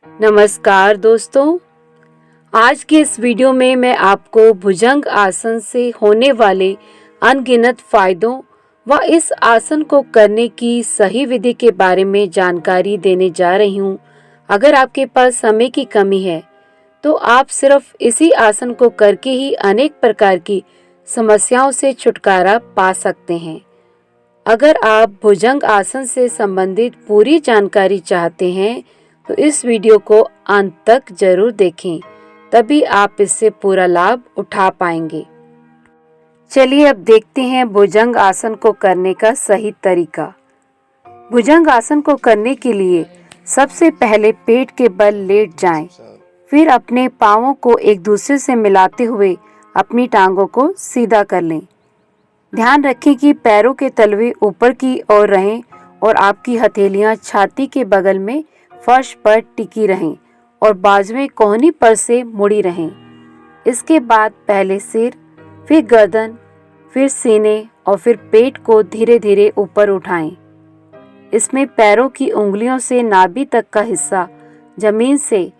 नमस्कार दोस्तों, आज के इस वीडियो में मैं आपको भुजंग आसन से होने वाले अनगिनत फायदों व इस आसन को करने की सही विधि के बारे में जानकारी देने जा रही हूँ। अगर आपके पास समय की कमी है तो आप सिर्फ इसी आसन को करके ही अनेक प्रकार की समस्याओं से छुटकारा पा सकते हैं। अगर आप भुजंग आसन से संबंधित पूरी जानकारी चाहते हैं तो इस वीडियो को अंत तक जरूर देखें, तभी आप इससे पूरा लाभ उठा पाएंगे। चलिए अब देखते हैं भुजंग आसन को करने का सही तरीका। भुजंग आसन को करने के लिए सबसे पहले पेट के बल लेट जाएं, फिर अपने पांवों को एक दूसरे से मिलाते हुए अपनी टांगों को सीधा कर लें। ध्यान रखें कि पैरों के तलवे ऊपर की ओर रहें और आपकी हथेलियां छाती के बगल में फर्श पर टिकी रहें और बाजुएं कोहनी पर से मुड़ी रहें। इसके बाद पहले सिर, फिर गर्दन, फिर सीने और फिर पेट को धीरे धीरे ऊपर उठाएं। इसमें पैरों की उंगलियों से नाभि तक का हिस्सा जमीन से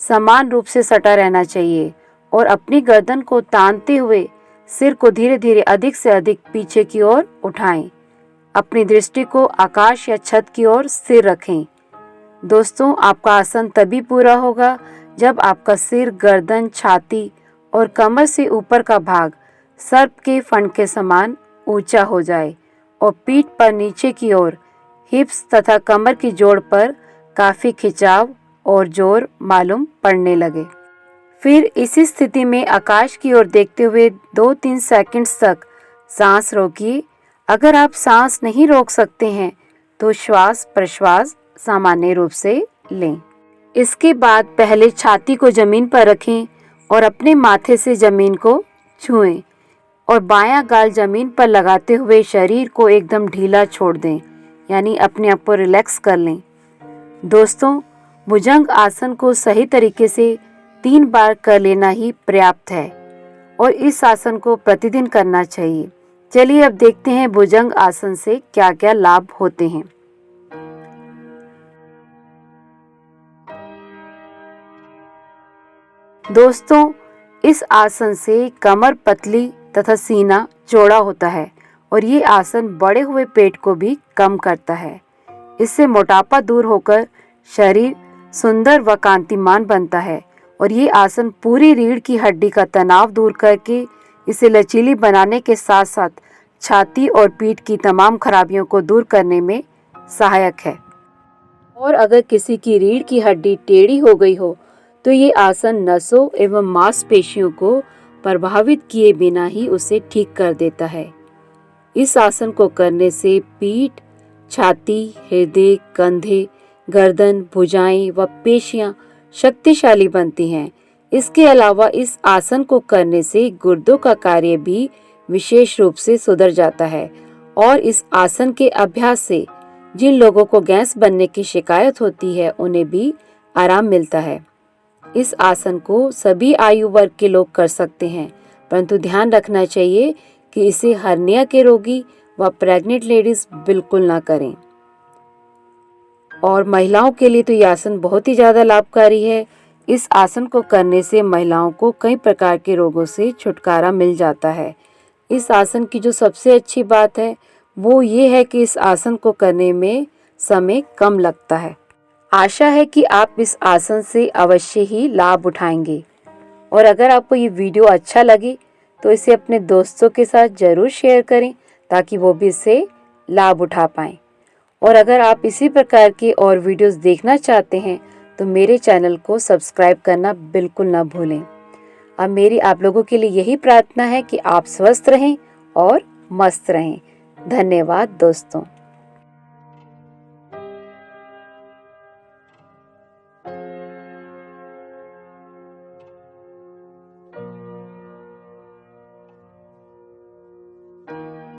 समान रूप से सटा रहना चाहिए और अपनी गर्दन को तानते हुए सिर को धीरे धीरे अधिक से अधिक पीछे की ओर उठाएं। अपनी दृष्टि को आकाश या छत की ओर स्थिर रखें। दोस्तों, आपका आसन तभी पूरा होगा जब आपका सिर, गर्दन, छाती और कमर से ऊपर का भाग सर्प के फण के समान ऊंचा हो जाए और पीठ पर नीचे की ओर हिप्स तथा कमर की जोड़ पर काफी खिंचाव और जोर मालूम पड़ने लगे। फिर इसी स्थिति में आकाश की ओर देखते हुए 2-3 सेकंड्स तक सांस रोकिए। अगर आप सांस नहीं रोक सकते हैं तो श्वास प्रश्वास सामान्य रूप से लें। इसके बाद पहले छाती को जमीन पर रखें और अपने माथे से जमीन को छुएं और बायां गाल जमीन पर लगाते हुए शरीर को एकदम ढीला छोड़ दें, यानी अपने आप को रिलैक्स कर लें। दोस्तों, भुजंग आसन को सही तरीके से 3 बार कर लेना ही पर्याप्त है और इस आसन को प्रतिदिन करना चाहिए। चलिए अब देखते हैं भुजंग आसन से क्या क्या लाभ होते हैं। दोस्तों, इस आसन से कमर पतली तथा सीना चौड़ा होता है और ये आसन बढ़े हुए पेट को भी कम करता है। इससे मोटापा दूर होकर शरीर सुंदर व कांतिमान बनता है और ये आसन पूरी रीढ़ की हड्डी का तनाव दूर करके इसे लचीली बनाने के साथ साथ छाती और पीठ की तमाम खराबियों को दूर करने में सहायक है। और अगर किसी की रीढ़ की हड्डी टेढ़ी हो गई हो तो ये आसन नसों एवं मांसपेशियों को प्रभावित किए बिना ही उसे ठीक कर देता है। इस आसन को करने से पीठ, छाती, हृदय, कंधे, गर्दन, भुजाएं व पेशियां शक्तिशाली बनती हैं। इसके अलावा इस आसन को करने से गुर्दों का कार्य भी विशेष रूप से सुधर जाता है और इस आसन के अभ्यास से जिन लोगों को गैस बनने की शिकायत होती है उन्हें भी आराम मिलता है। इस आसन को सभी आयु वर्ग के लोग कर सकते हैं, परंतु ध्यान रखना चाहिए कि इसे हर्निया के रोगी व प्रेग्नेंट लेडीज बिल्कुल ना करें। और महिलाओं के लिए तो यह आसन बहुत ही ज़्यादा लाभकारी है। इस आसन को करने से महिलाओं को कई प्रकार के रोगों से छुटकारा मिल जाता है। इस आसन की जो सबसे अच्छी बात है वो ये है कि इस आसन को करने में समय कम लगता है। आशा है कि आप इस आसन से अवश्य ही लाभ उठाएंगे और अगर आपको ये वीडियो अच्छा लगे तो इसे अपने दोस्तों के साथ ज़रूर शेयर करें ताकि वो भी इससे लाभ उठा पाएं। और अगर आप इसी प्रकार के और वीडियोस देखना चाहते हैं तो मेरे चैनल को सब्सक्राइब करना बिल्कुल ना भूलें। अब मेरी आप लोगों के लिए यही प्रार्थना है कि आप स्वस्थ रहें और मस्त रहें। धन्यवाद दोस्तों।